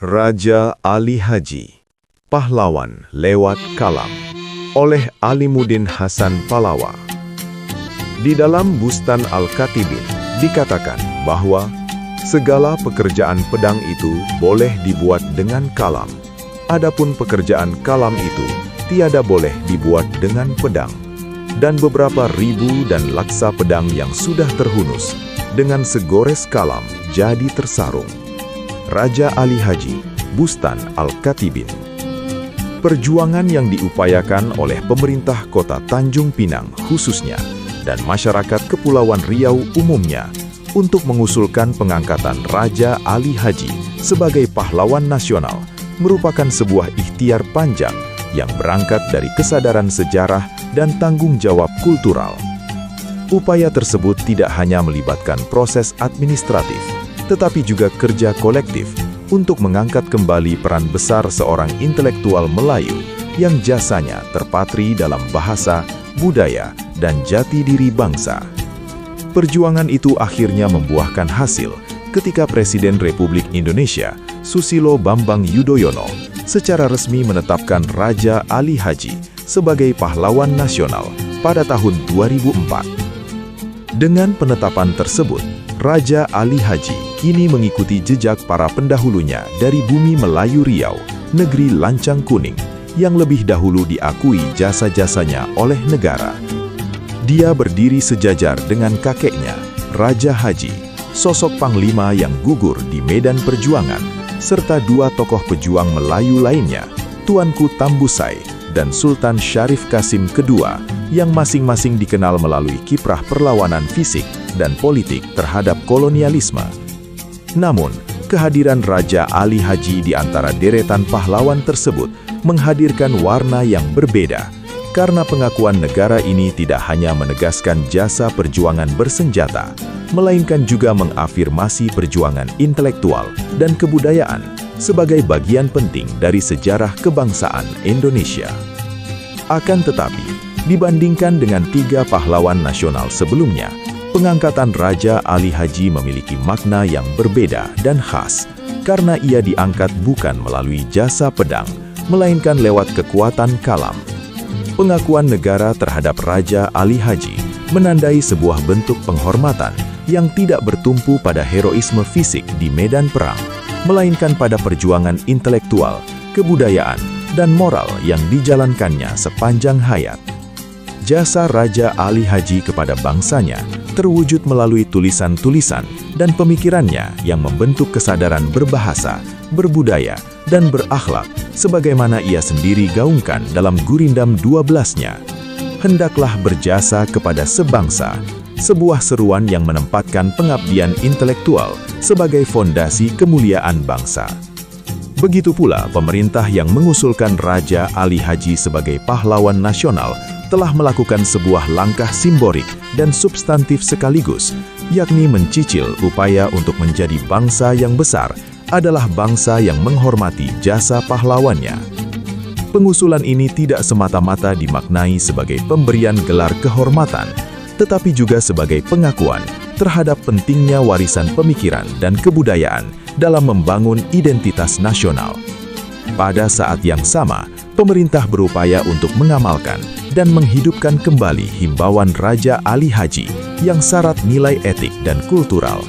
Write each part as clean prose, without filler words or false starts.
Raja Ali Haji, Pahlawan Lewat Kalam, oleh Alimuddin Hasan Pallawa. Di dalam Bustan Al-Katibin dikatakan bahwa segala pekerjaan pedang itu boleh dibuat dengan kalam. Adapun pekerjaan kalam itu tiada boleh dibuat dengan pedang. Dan beberapa ribu dan laksa pedang yang sudah terhunus dengan segores kalam jadi tersarung. Raja Ali Haji, Bustan Al-Katibin. Perjuangan yang diupayakan oleh pemerintah kota Tanjung Pinang khususnya dan masyarakat Kepulauan Riau umumnya untuk mengusulkan pengangkatan Raja Ali Haji sebagai pahlawan nasional merupakan sebuah ikhtiar panjang yang berangkat dari kesadaran sejarah dan tanggung jawab kultural. Upaya tersebut tidak hanya melibatkan proses administratif, tetapi juga kerja kolektif untuk mengangkat kembali peran besar seorang intelektual Melayu yang jasanya terpatri dalam bahasa, budaya, dan jati diri bangsa. Perjuangan itu akhirnya membuahkan hasil ketika Presiden Republik Indonesia, Susilo Bambang Yudhoyono, secara resmi menetapkan Raja Ali Haji sebagai pahlawan nasional pada tahun 2004. Dengan penetapan tersebut, Raja Ali Haji kini mengikuti jejak para pendahulunya dari bumi Melayu Riau, negeri lancang kuning, yang lebih dahulu diakui jasa-jasanya oleh negara. Dia berdiri sejajar dengan kakeknya, Raja Haji, sosok panglima yang gugur di medan perjuangan, serta dua tokoh pejuang Melayu lainnya, Tuanku Tambusai dan Sultan Syarif Kasim II, yang masing-masing dikenal melalui kiprah perlawanan fisik dan politik terhadap kolonialisme. Namun, kehadiran Raja Ali Haji di antara deretan pahlawan tersebut menghadirkan warna yang berbeda, karena pengakuan negara ini tidak hanya menegaskan jasa perjuangan bersenjata, melainkan juga mengafirmasi perjuangan intelektual dan kebudayaan sebagai bagian penting dari sejarah kebangsaan Indonesia. Akan tetapi, dibandingkan dengan tiga pahlawan nasional sebelumnya, pengangkatan Raja Ali Haji memiliki makna yang berbeda dan khas, karena ia diangkat bukan melalui jasa pedang, melainkan lewat kekuatan kalam. Pengakuan negara terhadap Raja Ali Haji menandai sebuah bentuk penghormatan yang tidak bertumpu pada heroisme fisik di medan perang, melainkan pada perjuangan intelektual, kebudayaan, dan moral yang dijalankannya sepanjang hayat. Jasa Raja Ali Haji kepada bangsanya terwujud melalui tulisan-tulisan dan pemikirannya yang membentuk kesadaran berbahasa, berbudaya, dan berakhlak, sebagaimana ia sendiri gaungkan dalam Gurindam 12-nya. Hendaklah berjasa kepada sebangsa, sebuah seruan yang menempatkan pengabdian intelektual sebagai fondasi kemuliaan bangsa. Begitu pula pemerintah yang mengusulkan Raja Ali Haji sebagai pahlawan nasional telah melakukan sebuah langkah simbolik dan substantif sekaligus, yakni mencicil upaya untuk menjadi bangsa yang besar adalah bangsa yang menghormati jasa pahlawannya. Pengusulan ini tidak semata-mata dimaknai sebagai pemberian gelar kehormatan, tetapi juga sebagai pengakuan terhadap pentingnya warisan pemikiran dan kebudayaan dalam membangun identitas nasional. Pada saat yang sama, pemerintah berupaya untuk mengamalkan dan menghidupkan kembali himbauan Raja Ali Haji yang syarat nilai etik dan kultural.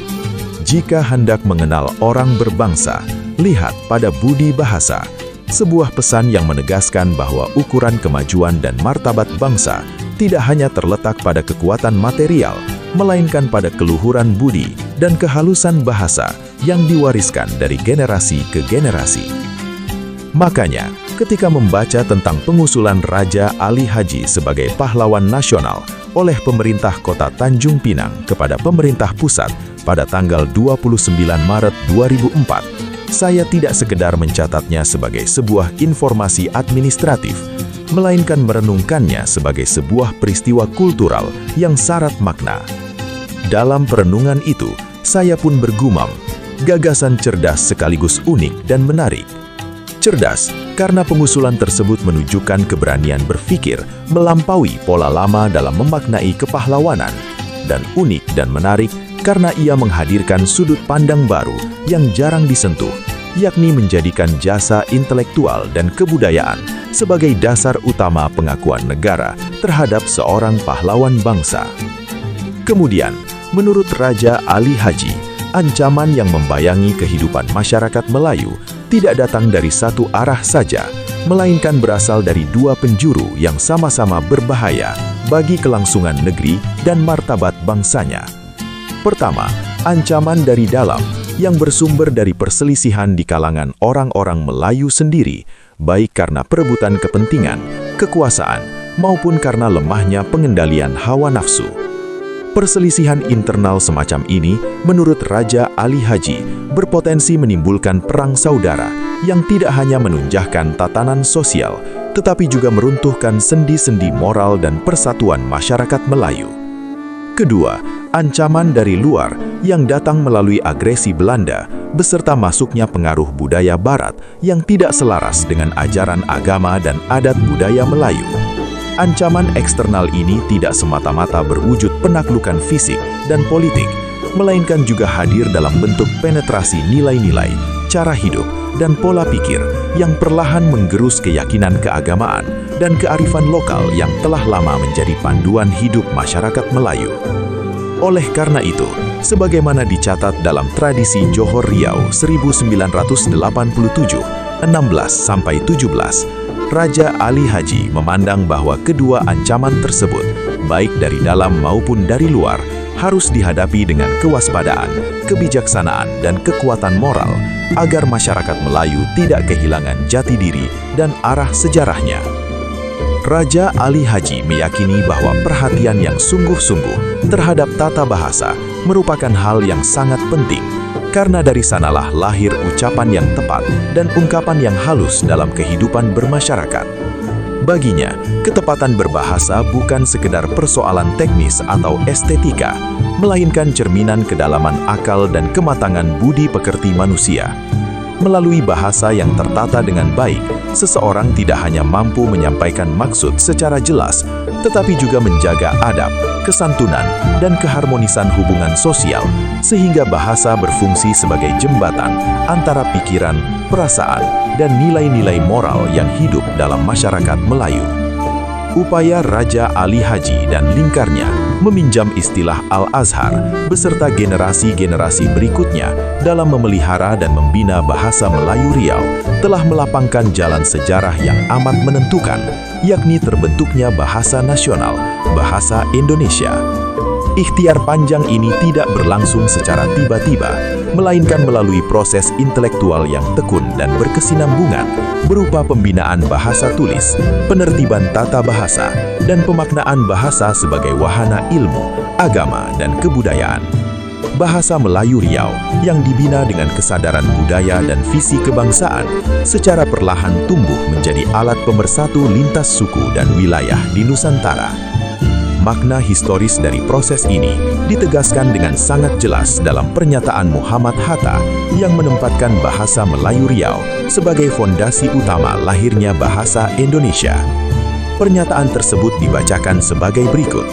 Jika hendak mengenal orang berbangsa, lihat pada budi bahasa, sebuah pesan yang menegaskan bahwa ukuran kemajuan dan martabat bangsa tidak hanya terletak pada kekuatan material, melainkan pada keluhuran budi dan kehalusan bahasa yang diwariskan dari generasi ke generasi. Makanya, ketika membaca tentang pengusulan Raja Ali Haji sebagai pahlawan nasional oleh pemerintah kota Tanjung Pinang kepada pemerintah pusat pada tanggal 29 Maret 2004, saya tidak sekedar mencatatnya sebagai sebuah informasi administratif, melainkan merenungkannya sebagai sebuah peristiwa kultural yang syarat makna. Dalam perenungan itu, saya pun bergumam, gagasan cerdas sekaligus unik dan menarik. Cerdas, karena pengusulan tersebut menunjukkan keberanian berpikir melampaui pola lama dalam memaknai kepahlawanan, dan unik dan menarik karena ia menghadirkan sudut pandang baru yang jarang disentuh, yakni menjadikan jasa intelektual dan kebudayaan sebagai dasar utama pengakuan negara terhadap seorang pahlawan bangsa. Kemudian, menurut Raja Ali Haji, ancaman yang membayangi kehidupan masyarakat Melayu tidak datang dari satu arah saja, melainkan berasal dari dua penjuru yang sama-sama berbahaya bagi kelangsungan negeri dan martabat bangsanya. Pertama, ancaman dari dalam yang bersumber dari perselisihan di kalangan orang-orang Melayu sendiri, baik karena perebutan kepentingan, kekuasaan, maupun karena lemahnya pengendalian hawa nafsu. Perselisihan internal semacam ini, menurut Raja Ali Haji, berpotensi menimbulkan perang saudara yang tidak hanya menunjukkan tatanan sosial, tetapi juga meruntuhkan sendi-sendi moral dan persatuan masyarakat Melayu. Kedua, ancaman dari luar yang datang melalui agresi Belanda beserta masuknya pengaruh budaya Barat yang tidak selaras dengan ajaran agama dan adat budaya Melayu. Ancaman eksternal ini tidak semata-mata berwujud penaklukan fisik dan politik, melainkan juga hadir dalam bentuk penetrasi nilai-nilai, cara hidup, dan pola pikir yang perlahan menggerus keyakinan keagamaan dan kearifan lokal yang telah lama menjadi panduan hidup masyarakat Melayu. Oleh karena itu, sebagaimana dicatat dalam tradisi Johor Riau 1987, 16-17, Raja Ali Haji memandang bahwa kedua ancaman tersebut, baik dari dalam maupun dari luar, harus dihadapi dengan kewaspadaan, kebijaksanaan, dan kekuatan moral, agar masyarakat Melayu tidak kehilangan jati diri dan arah sejarahnya. Raja Ali Haji meyakini bahwa perhatian yang sungguh-sungguh terhadap tata bahasa merupakan hal yang sangat penting, karena dari sanalah lahir ucapan yang tepat dan ungkapan yang halus dalam kehidupan bermasyarakat. Baginya, ketepatan berbahasa bukan sekedar persoalan teknis atau estetika, melainkan cerminan kedalaman akal dan kematangan budi pekerti manusia. Melalui bahasa yang tertata dengan baik, seseorang tidak hanya mampu menyampaikan maksud secara jelas, tetapi juga menjaga adab, kesantunan, dan keharmonisan hubungan sosial, sehingga bahasa berfungsi sebagai jembatan antara pikiran, perasaan, dan nilai-nilai moral yang hidup dalam masyarakat Melayu. Upaya Raja Ali Haji dan lingkarnya meminjam istilah Al-Azhar beserta generasi-generasi berikutnya dalam memelihara dan membina bahasa Melayu Riau telah melapangkan jalan sejarah yang amat menentukan, yakni terbentuknya bahasa nasional, bahasa Indonesia. Ikhtiar panjang ini tidak berlangsung secara tiba-tiba, melainkan melalui proses intelektual yang tekun dan berkesinambungan, berupa pembinaan bahasa tulis, penertiban tata bahasa, dan pemaknaan bahasa sebagai wahana ilmu, agama, dan kebudayaan. Bahasa Melayu Riau yang dibina dengan kesadaran budaya dan visi kebangsaan secara perlahan tumbuh menjadi alat pemersatu lintas suku dan wilayah di Nusantara. Makna historis dari proses ini ditegaskan dengan sangat jelas dalam pernyataan Muhammad Hatta yang menempatkan bahasa Melayu Riau sebagai fondasi utama lahirnya bahasa Indonesia. Pernyataan tersebut dibacakan sebagai berikut.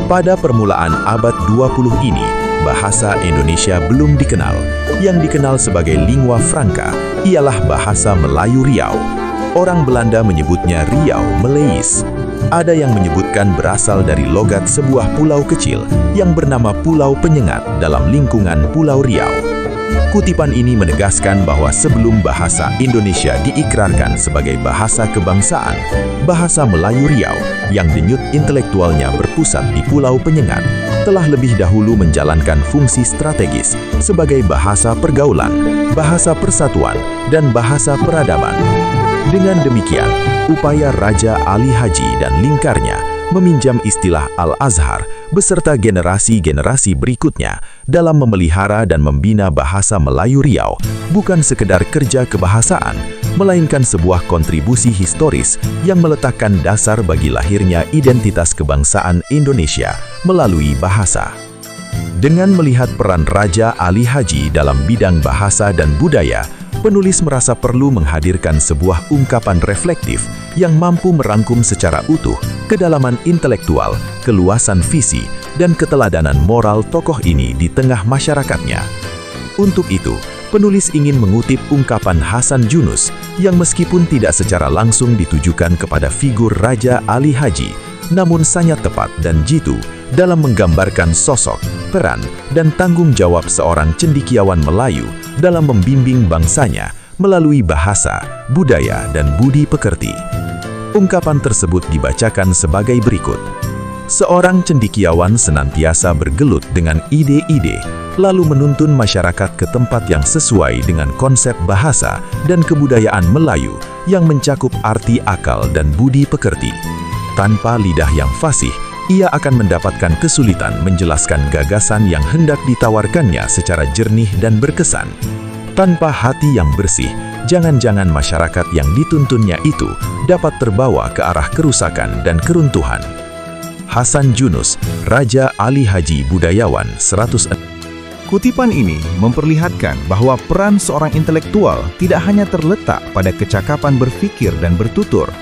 Pada permulaan abad 20 ini, bahasa Indonesia belum dikenal. Yang dikenal sebagai lingua franca ialah bahasa Melayu Riau. Orang Belanda menyebutnya Riau Meleis. Ada yang menyebutkan berasal dari logat sebuah pulau kecil yang bernama Pulau Penyengat dalam lingkungan Pulau Riau. Kutipan ini menegaskan bahwa sebelum bahasa Indonesia diikrarkan sebagai bahasa kebangsaan, bahasa Melayu Riau yang denyut intelektualnya berpusat di Pulau Penyengat telah lebih dahulu menjalankan fungsi strategis sebagai bahasa pergaulan, bahasa persatuan, dan bahasa peradaban. Dengan demikian, upaya Raja Ali Haji dan lingkarnya meminjam istilah Al-Azhar beserta generasi-generasi berikutnya dalam memelihara dan membina bahasa Melayu Riau bukan sekedar kerja kebahasaan, melainkan sebuah kontribusi historis yang meletakkan dasar bagi lahirnya identitas kebangsaan Indonesia melalui bahasa. Dengan melihat peran Raja Ali Haji dalam bidang bahasa dan budaya, penulis merasa perlu menghadirkan sebuah ungkapan reflektif yang mampu merangkum secara utuh kedalaman intelektual, keluasan visi, dan keteladanan moral tokoh ini di tengah masyarakatnya. Untuk itu, penulis ingin mengutip ungkapan Hasan Yunus yang meskipun tidak secara langsung ditujukan kepada figur Raja Ali Haji, namun sangat tepat dan jitu dalam menggambarkan sosok, peran, dan tanggung jawab seorang cendekiawan Melayu dalam membimbing bangsanya melalui bahasa, budaya, dan budi pekerti. Ungkapan tersebut dibacakan sebagai berikut. Seorang cendekiawan senantiasa bergelut dengan ide-ide, lalu menuntun masyarakat ke tempat yang sesuai dengan konsep bahasa dan kebudayaan Melayu yang mencakup arti akal dan budi pekerti. Tanpa lidah yang fasih, ia akan mendapatkan kesulitan menjelaskan gagasan yang hendak ditawarkannya secara jernih dan berkesan. Tanpa hati yang bersih, jangan-jangan masyarakat yang dituntunnya itu dapat terbawa ke arah kerusakan dan keruntuhan. Hasan Yunus, Raja Ali Haji Budayawan 100. Kutipan ini memperlihatkan bahwa peran seorang intelektual tidak hanya terletak pada kecakapan berpikir dan bertutur,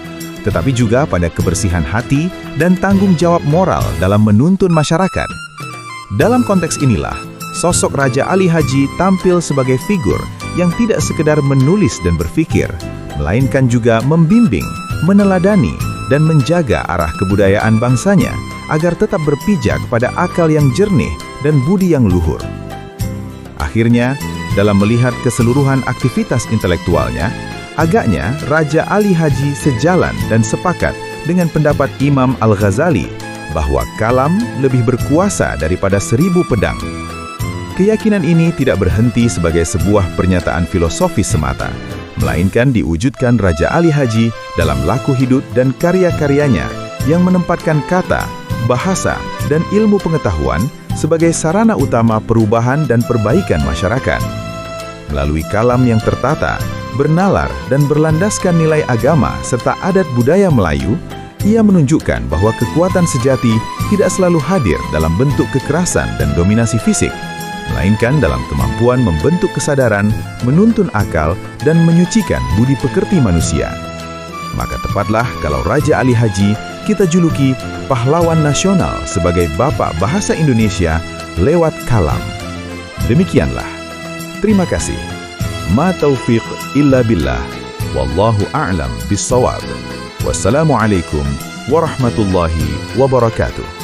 tetapi juga pada kebersihan hati dan tanggung jawab moral dalam menuntun masyarakat. Dalam konteks inilah, sosok Raja Ali Haji tampil sebagai figur yang tidak sekedar menulis dan berpikir, melainkan juga membimbing, meneladani, dan menjaga arah kebudayaan bangsanya agar tetap berpijak pada akal yang jernih dan budi yang luhur. Akhirnya, dalam melihat keseluruhan aktivitas intelektualnya, agaknya Raja Ali Haji sejalan dan sepakat dengan pendapat Imam Al-Ghazali bahwa kalam lebih berkuasa daripada 1000 pedang. Keyakinan ini tidak berhenti sebagai sebuah pernyataan filosofis semata, melainkan diwujudkan Raja Ali Haji dalam laku hidup dan karya-karyanya yang menempatkan kata, bahasa, dan ilmu pengetahuan sebagai sarana utama perubahan dan perbaikan masyarakat. Melalui kalam yang tertata, bernalar, dan berlandaskan nilai agama serta adat budaya Melayu, ia menunjukkan bahwa kekuatan sejati tidak selalu hadir dalam bentuk kekerasan dan dominasi fisik, melainkan dalam kemampuan membentuk kesadaran, menuntun akal, dan menyucikan budi pekerti manusia. Maka tepatlah kalau Raja Ali Haji kita juluki pahlawan nasional sebagai Bapak Bahasa Indonesia lewat kalam. Demikianlah. Terima kasih. Ma taufiq illa billah. Wallahu a'lam bissawab. Wassalamualaikum warahmatullahi wabarakatuh.